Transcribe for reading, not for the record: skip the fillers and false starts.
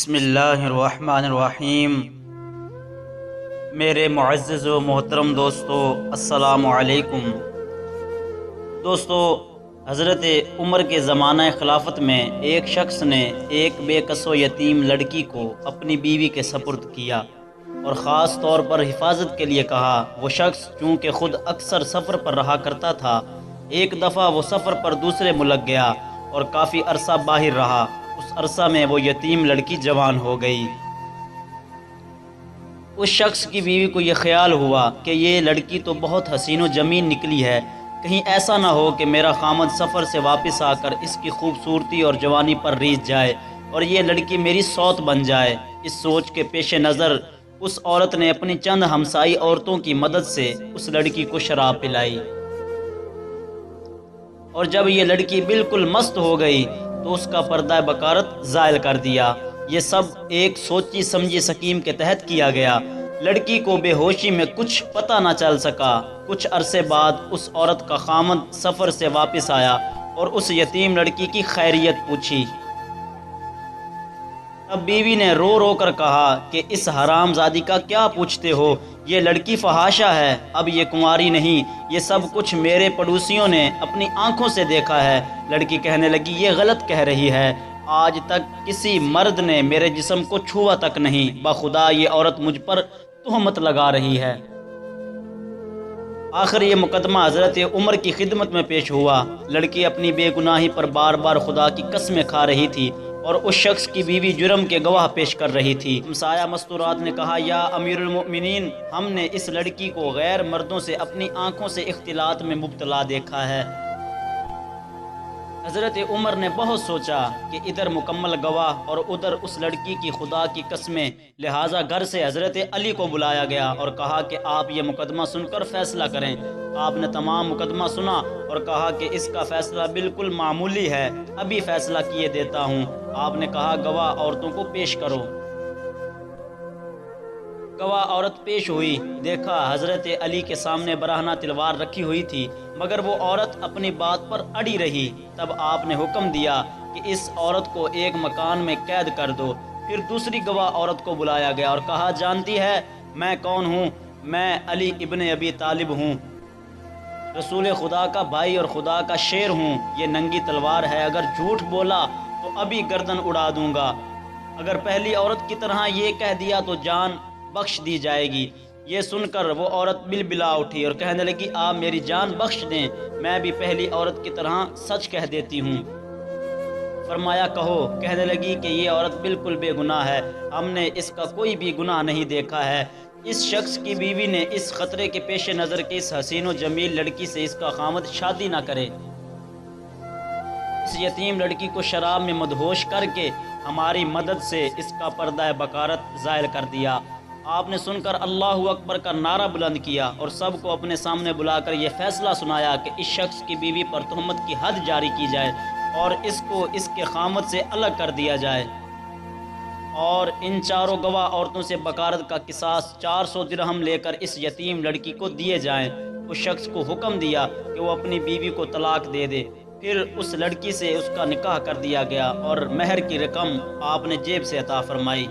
بسم اللہ الرحمن الرحیم۔ میرے معزز و محترم دوستو، السلام علیکم۔ دوستو، حضرت عمر کے زمانہ خلافت میں ایک شخص نے ایک بے کس و یتیم لڑکی کو اپنی بیوی کے سپرد کیا اور خاص طور پر حفاظت کے لیے کہا۔ وہ شخص چونکہ خود اکثر سفر پر رہا کرتا تھا، ایک دفعہ وہ سفر پر دوسرے ملک گیا اور کافی عرصہ باہر رہا۔ اس عرصہ میں وہ یتیم لڑکی جوان ہو گئی۔ اس شخص کی بیوی کو یہ خیال ہوا کہ یہ لڑکی تو بہت حسین و جمیل نکلی ہے، کہیں ایسا نہ ہو کہ میرا خامد سفر سے واپس آ کر اس کی خوبصورتی اور جوانی پر ریجھ جائے اور یہ لڑکی میری سوت بن جائے۔ اس سوچ کے پیش نظر اس عورت نے اپنی چند ہمسائی عورتوں کی مدد سے اس لڑکی کو شراب پلائی، اور جب یہ لڑکی بالکل مست ہو گئی تو اس کا پردہ بکارت زائل کر دیا۔ یہ سب ایک سوچی سمجھی سکیم کے تحت کیا گیا۔ لڑکی کو بے ہوشی میں کچھ پتہ نہ چل سکا۔ کچھ عرصے بعد اس عورت کا خامند سفر سے واپس آیا اور اس یتیم لڑکی کی خیریت پوچھی۔ اب بیوی نے رو رو کر کہا کہ اس حرام زادی کا کیا پوچھتے ہو، یہ لڑکی فحاشہ ہے، اب یہ کنواری نہیں، یہ سب کچھ میرے پڑوسیوں نے اپنی آنکھوں سے دیکھا ہے۔ لڑکی کہنے لگی، یہ غلط کہہ رہی ہے، آج تک کسی مرد نے میرے جسم کو چھوا تک نہیں، بخدا یہ عورت مجھ پر تہمت لگا رہی ہے۔ آخر یہ مقدمہ حضرت عمر کی خدمت میں پیش ہوا۔ لڑکی اپنی بے گناہی پر بار بار خدا کی قسمیں کھا رہی تھی اور اس شخص کی بیوی جرم کے گواہ پیش کر رہی تھی۔ ہمسایہ مستورات نے کہا، یا امیر المؤمنین، ہم نے اس لڑکی کو غیر مردوں سے اپنی آنکھوں سے اختلاط میں مبتلا دیکھا ہے۔ حضرت عمر نے بہت سوچا کہ ادھر مکمل گواہ اور ادھر اس لڑکی کی خدا کی قسمیں، لہٰذا گھر سے حضرت علی کو بلایا گیا اور کہا کہ آپ یہ مقدمہ سن کر فیصلہ کریں۔ آپ نے تمام مقدمہ سنا اور کہا کہ اس کا فیصلہ بالکل معمولی ہے، ابھی فیصلہ کیے دیتا ہوں۔ آپ نے کہا، گواہ عورتوں کو پیش کرو۔ گواہ عورت پیش ہوئی۔ دیکھا حضرت علی کے سامنے برہنہ تلوار رکھی ہوئی تھی، مگر وہ عورت اپنی بات پر اڑی رہی۔ تب آپ نے حکم دیا کہ اس عورت کو ایک مکان میں قید کر دو۔ پھر دوسری گواہ عورت کو بلایا گیا اور کہا، جانتی ہے میں کون ہوں؟ میں علی ابن ابی طالب ہوں، رسول خدا کا بھائی اور خدا کا شیر ہوں۔ یہ ننگی تلوار ہے، اگر جھوٹ بولا تو ابھی گردن اڑا دوں گا، اگر پہلی عورت کی طرح یہ کہہ دیا تو جان بخش دی جائے گی۔ یہ سن کر وہ عورت بلبلا اٹھی اور کہنے لگی، آپ میری جان بخش دیں، میں بھی پہلی عورت کی طرح سچ کہہ دیتی ہوں۔ فرمایا، کہو۔ کہنے لگی کہ یہ عورت بالکل بے گناہ ہے، ہم نے اس کا کوئی بھی گناہ نہیں دیکھا ہے۔ اس شخص کی بیوی نے اس خطرے کے پیش نظر کہ اس حسین و جمیل لڑکی سے اس کا خامد شادی نہ کرے، اس یتیم لڑکی کو شراب میں مدہوش کر کے ہماری مدد سے اس کا پردہ بکارت زائل کر دیا۔ آپ نے سن کر اللہ اکبر کا نعرہ بلند کیا اور سب کو اپنے سامنے بلا کر یہ فیصلہ سنایا کہ اس شخص کی بیوی پر تہمت کی حد جاری کی جائے اور اس کو اس کے خامد سے الگ کر دیا جائے، اور ان چاروں گواہ عورتوں سے بکارت کا قصاص 400 درہم لے کر اس یتیم لڑکی کو دیے جائیں۔ اس شخص کو حکم دیا کہ وہ اپنی بیوی کو طلاق دے دے۔ پھر اس لڑکی سے اس کا نکاح کر دیا گیا اور مہر کی رقم آپ نے جیب سے عطا فرمائی۔